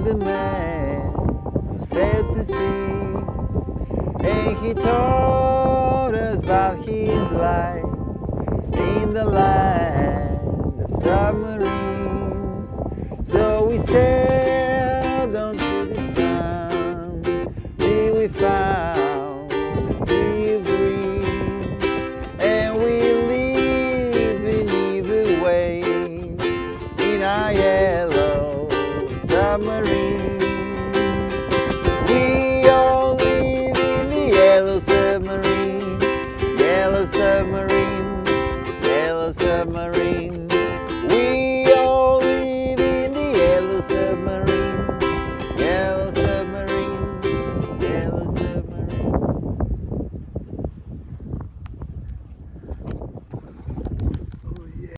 the man who sailed to sea, and he told us about his life in the land of submarines. So we sailed on to the sun, till we found the sea of green, and we lived beneath the waves in our yellow submarine. We all live in the yellow submarine, yellow submarine, yellow submarine.